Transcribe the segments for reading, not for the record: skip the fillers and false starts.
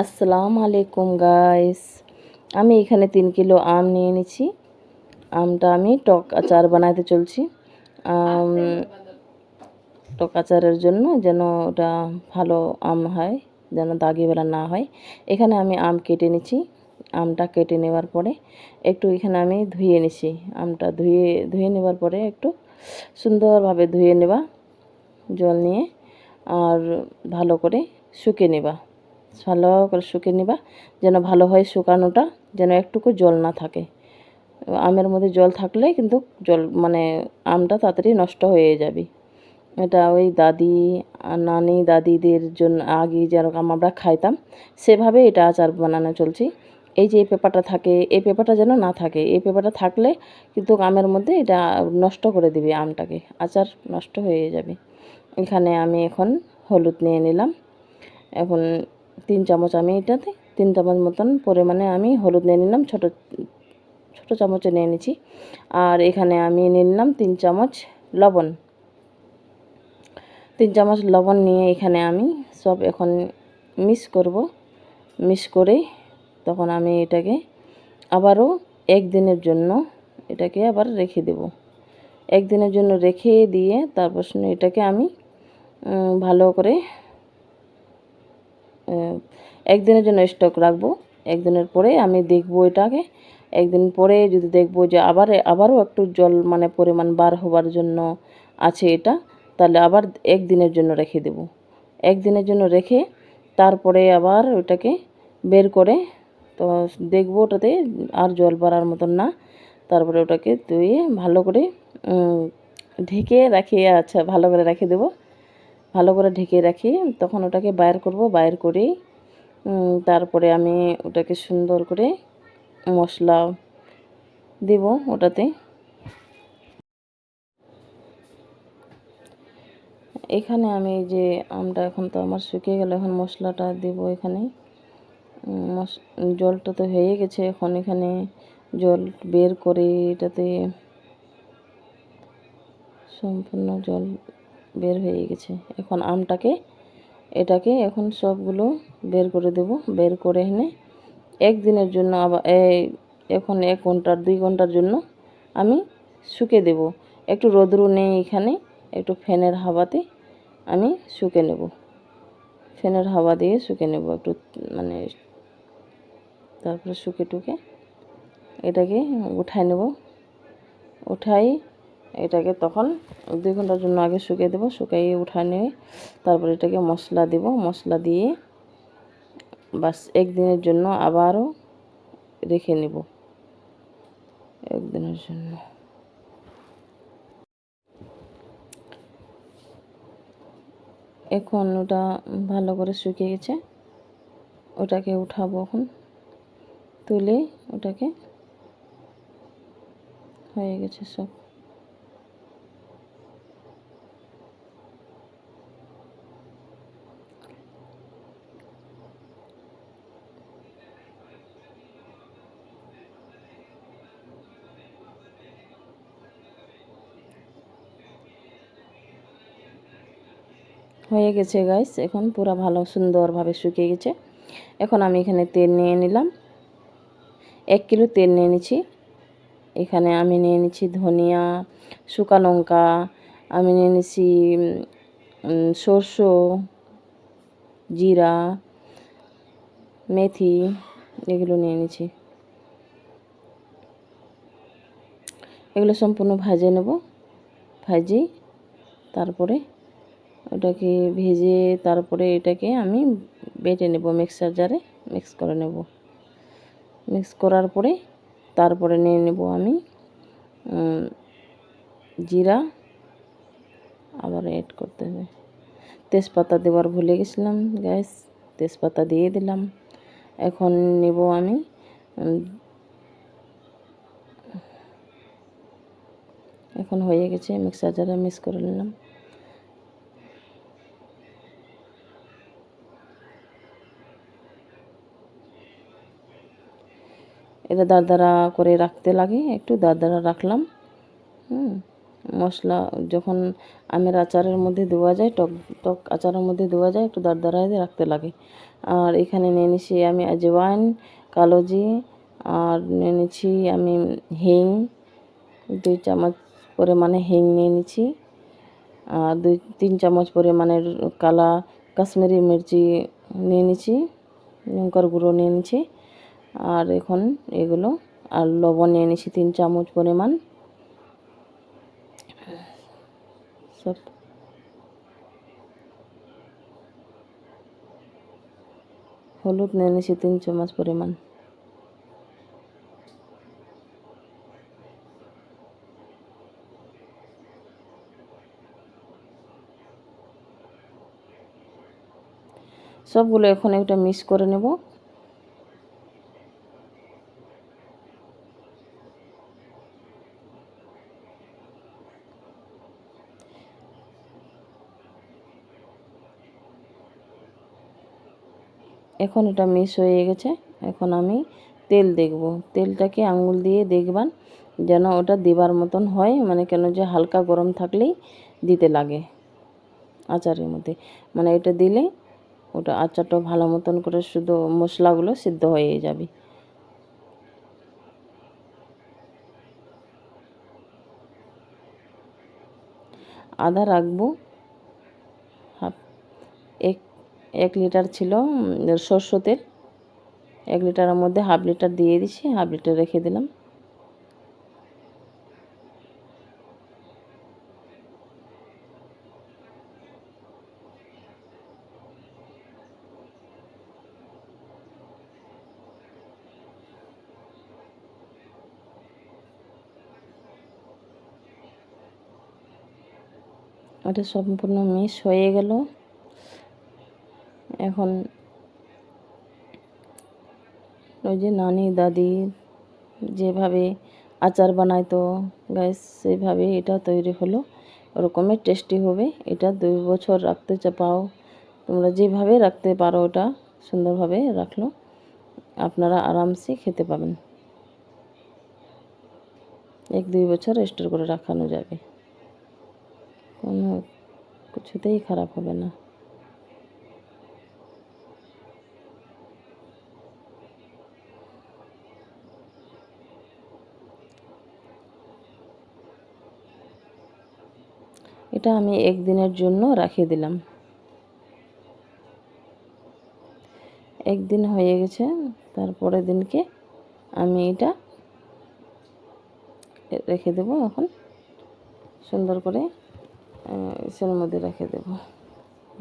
আসসালামু আলাইকুম গাইস। আমি এখানে 3 কিলো আম নিয়ে নিয়েছি। আমটা আমি টক আচার বানাতে চলছি। আম টক আচারের জন্য যেন ওটা ভালো আম হয়, যেন দাগিবেলা না হয়। এখানে আমি আম কেটে নিচ্ছি। আমটা কেটে নেওয়ার পরে একটু এখানে আমি ধুয়ে নিছি। আমটা ধুয়ে নেওয়ার পরে একটু সুন্দরভাবে ধুয়ে নেবা জল নিয়ে, আর ভালো করে শুকিয়ে নেবা। ভালো করে শুকিয়ে নিবা, যেন ভালো হয় শুকানোটা, যেন একটুকু জল না থাকে। আমের মধ্যে জল থাকলে কিন্তু মানে আমটা তাড়াতাড়ি নষ্ট হয়ে যাবে। এটা ওই নানি দাদিদের জন্য আগে যেরকম আমরা খাইতাম সেভাবে এটা আচার বানানো চলছে। এই যে এই পেপারটা থাকে, এই পেপারটা যেন না থাকে। এই পেপারটা থাকলে কিন্তু আমের মধ্যে এটা নষ্ট করে দিবে, আমটাকে আচার নষ্ট হয়ে যাবে। এখানে আমি এখন হলুদ নিয়ে নিলাম। এখন 3 চামচ আমি এটাতে 3 চামচ মতন পরিমাণে আমি হলুদ নিয়ে নিলাম, ছোট ছোট চামচে নিয়ে নিচ্ছি। আর এখানে আমি নিয়ে নিলাম 3 চামচ লবণ। 3 চামচ লবণ নিয়ে এখানে আমি সব এখন মিক্স করব। মিক্স করে তখন আমি এটাকে আবারও 1 দিনের জন্য এটাকে আবার রেখে দেব। 1 দিনের জন্য রেখে দিয়ে তারপর এটাকে আমি ভালো করে 1 দিনের জন্য স্টক রাখবো। 1 দিনের পরে আমি দেখব এটাকে। 1 দিন পরে যদি দেখব যে আবারও একটু জল মানে পরিমাণ বার হবার জন্য আছে এটা, তাহলে আবার 1 দিনের জন্য রেখে দেব। 1 দিনের জন্য রেখে তারপরে আবার ওটাকে বের করে তো দেখব ওটাতে আর জল বাড়ার মতন না। তারপরে ওটাকে ধুয়ে ভালো করে ঢেকে রাখি। আচ্ছা, ভালো করে রেখে দেব। ভালো করে ঢেকে রাখি, তখন ওটাকে বাইর করব। বাইর করে তারপরে আমি ওটাকে সুন্দর করে মশলা দেব ওটাতে। এখানে আমি যে আমটা এখন তো আমার শুকিয়ে গেল, এখন মশলাটা দেব এখানে। জলটা তো হয়ে গেছে, এখন এখানে জল বের করে এটাতে সম্পূর্ণ জল বের হয়ে গেছে। এখন এটাকে এখন সবগুলো বের করে দেব। বের করে এনে 1 দিনের জন্য আবার এখন 1 ঘন্টা 2 ঘন্টার জন্য আমি শুকিয়ে দেব। একটু রোদ্রু নেই এখানে, একটু ফ্যানের হাওয়াতে আমি শুকিয়ে নেব। ফ্যানের হাওয়া দিয়ে শুকিয়ে নেব একটু, মানে তারপরে শুকিয়ে এটাকে উঠাই নেব। উঠাই এটাকে তখন 2 ঘন্টার জন্য আগে শুকিয়ে দেব। শুকিয়ে উঠাই নিয়ে তারপরে এটাকে মশলা দেব। মশলা দিয়ে বাস 1 দিনের জন্য আবারও রেখে নেব। 1 দিনের জন্য এখন ওটা ভালো করে শুকিয়ে গেছে। ওটাকে উঠাবো এখন, তুলে ওটাকে হয়ে গেছে সব। হয়ে গেছে গাইস, এখন পুরো ভালো সুন্দরভাবে শুকিয়ে গেছে। এখন আমি এখানে তেল নিয়ে নিলাম। 1 কিলো তেল নিয়ে নিচ্ছি। এখানে আমি নিয়ে নিচ্ছি ধনিয়া, শুকা লঙ্কা, আমি নিয়ে নিচ্ছি সরষে, জিরা, মেথি, এগুলো নিয়ে নিচ্ছি। এগুলো সম্পূর্ণ ভেজে নেব। ভেজে তারপরে ওটাকে ভেজে তারপরে এটাকে আমি বেটে নেব, মিক্সার জারে মিক্স করে নেব। মিক্স করার পরে তারপরে নিয়ে নেব আমি জিরা, আবার অ্যাড করতে হবে। তেজপাতা দেওয়ার ভুলে গেছিলাম গ্যাস, তেজপাতা দিয়ে দিলাম। এখন নেব আমি এখন হয়ে গেছে, মিক্সার জারে মিক্স করে নিলাম। এটা দারদারা করে রাখতে লাগে, একটু দারদারা রাখলাম। মশলা যখন আমের আচারের মধ্যে দেওয়া যায়, টক আচারের মধ্যে দেওয়া যায়, একটু দারদারা রাখতে লাগে। আর এখানে নিয়ে নিয়েছি আমি আজওয়াইন, কালোজি, আর নিয়ে নিয়েছি আমি হিং, 2 চামচ পরিমাণে হিং নিয়ে নিয়েছি। আর 2-3 চামচ পরিমাণের কালা কাশ্মীরি মির্চি নিয়ে নিয়েছি, লঙ্কার গুঁড়ো নিয়ে নিয়েছি। আর এখন এগুলো আর লবণ নিয়ে নিয়েছি 3 চামচ পরিমাণ। সব হলুদ নিয়ে নিয়েছি 3 চামচ পরিমাণ। সবগুলো এখন একটা মিক্স করে নেব। এখন এটা মিক্স হয়ে গেছে। এখন আমি তেল দেখব, তেলটাকে আঙুল দিয়ে দেখবেন যেন ওটা দিবার মতন হয়, মানে কেন যে হালকা গরম থাকলেই দিতে লাগে আচারের মধ্যে, মানে এটা দিলে ওটা আচারটা ভালো মতন করে শুধু মশলাগুলো সিদ্ধ হয়ে যাবে। আদা রাখবো হাফ, 1 লিটার ছিল সরষে তেল, 1 লিটারের মধ্যে হাফ লিটার দিয়ে দিছি, হাফ লিটার রেখে দিলাম। ওটা সম্পূর্ণ মিক্স হয়ে গেল। এখন ওই যে নানি দাদি যেভাবে আচার বানাইতো গাইস, সেইভাবে এটা তৈরি হলো। ওরকমের টেস্টি হবে। এটা 2 বছর রাখতে পাও তোমরা, যেভাবে রাখতে পারো ওটা সুন্দরভাবে রাখলো আপনারা আরামসে খেতে পাবেন। 1-2 বছর স্টোর করে রাখানো যাবে, কোনো কিছুতেই খারাপ হবে না। এটা আমি 1 দিনের জন্য রেখে দিলাম। 1 দিন হয়ে গেছে, তারপরের দিনকে আমি এটা রেখে দেবো। এখন সুন্দর করে ইসের মধ্যে রেখে দেবো,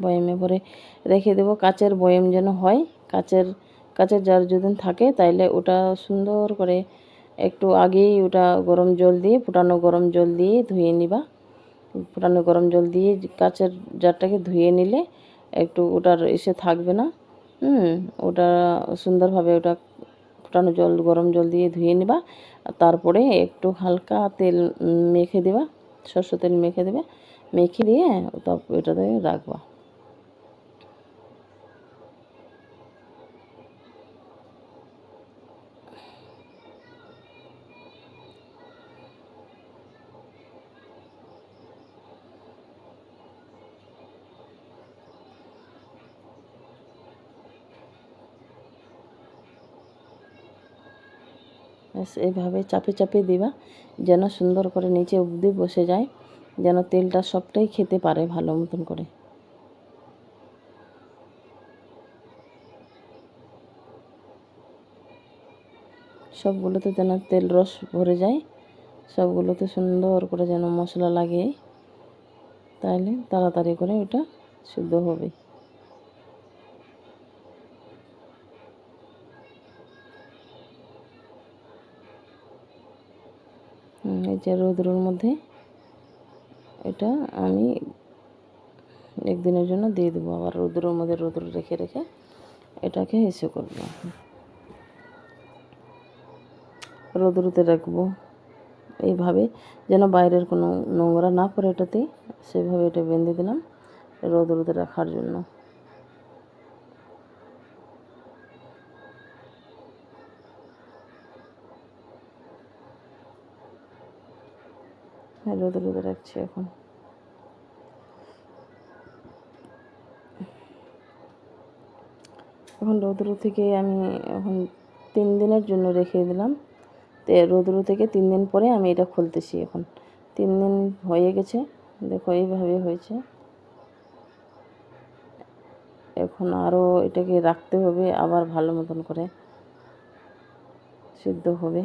বয়ামে ভরে রেখে দেবো। কাচের বয়াম যেন হয়, কাচের জার যদি থাকে তাইলে ওটা সুন্দর করে একটু আগেই ওটা গরম জল দিয়ে, ফুটানো গরম জল দিয়ে ধুয়ে নিবা। ফুটানো গরম জল দিয়ে কাচের জারটাকে ধুয়ে নিলে একটু ওটার এসে থাকবে না। ওটা সুন্দরভাবে ওটা ফুটানো জল গরম জল দিয়ে ধুয়ে নিবা। তারপরে একটু হালকা তেল মেখে দেবা, সরষের তেল মেখে দেবে, মেখে দিয়ে ওটাতে রাখবা। এইভাবে চাপে চাপে দিবা যেন সুন্দর করে নিচে অবধি বসে যায়, যেন তেলটা সবটাই খেতে পারে ভালো মতন করে। সবগুলোতে যেন তেল রস ভরে যায়, সবগুলোতে সুন্দর করে যেন মশলা লাগে, তাহলে তাড়াতাড়ি করে ওটা সিদ্ধ হবে। এই যে রোদ্রের মধ্যে এটা আমি 1 দিনের জন্য দিয়ে দেবো, আবার রোদ্রের মধ্যে রোদ্র রেখে রেখে এটাকে এসে করবো, রোদ্রুতে রাখবো এইভাবে যেন বাইরের কোনো নোংরা না পড়ে এটাতে। সেভাবে এটা বেঁধে দিলাম রোদ্রুতে রাখার জন্য। রোদ্রুতে রাখছি এখন। এখন রৌদ্র থেকে আমি এখন 3 দিনের জন্য রেখে দিলাম। তো রৌদ্র থেকে 3 দিন পরে আমি এটা খুলতেছি। এখন 3 দিন হয়ে গেছে, দেখো এইভাবে হয়েছে। এখন আরও এটাকে রাখতে হবে, আবার ভালো মতন করে সিদ্ধ হবে।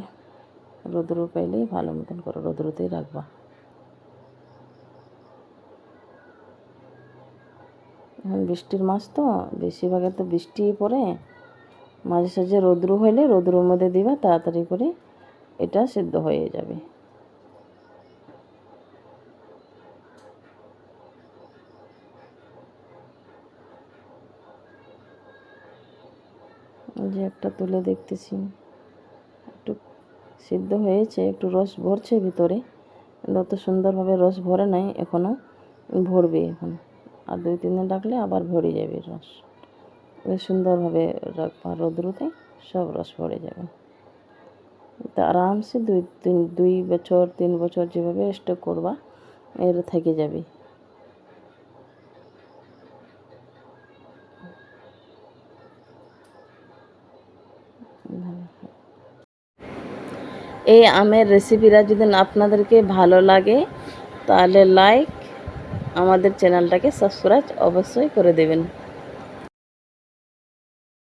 রৌদ্র পাইলেই ভালো মতন করে রৌদ্রতেই রাখবা। এখন বৃষ্টির মাস তো, বেশিরভাগে তো বৃষ্টিই পড়ে, মাঝে সাঝে রৌদ্র হইলে রৌদ্রের মধ্যে দিবা, তাড়াতাড়ি করে এটা সিদ্ধ হয়ে যাবে। যে একটা তুলে দেখতেছি, একটু সিদ্ধ হয়েছে, একটু রস ভরছে ভিতরে, অত সুন্দরভাবে রস ভরে নাই এখনও, ভরবে এখন। আর 2-3 দিন রাখলে আবার ভরে যাবে রস। সুন্দরভাবে রাখবা রৌদ্রতে, সব রস ভরে যাবে। তা আরামসে 2 বছর 3 বছর যেভাবে স্টক করবা এর থেকে যাবে। এই আমের রেসিপিটা যদি আপনাদেরকে ভালো লাগে তাহলে লাইক, আমাদের চ্যানেলটাকে সাবস্ক্রাইব অবশ্যই করে দেবেন।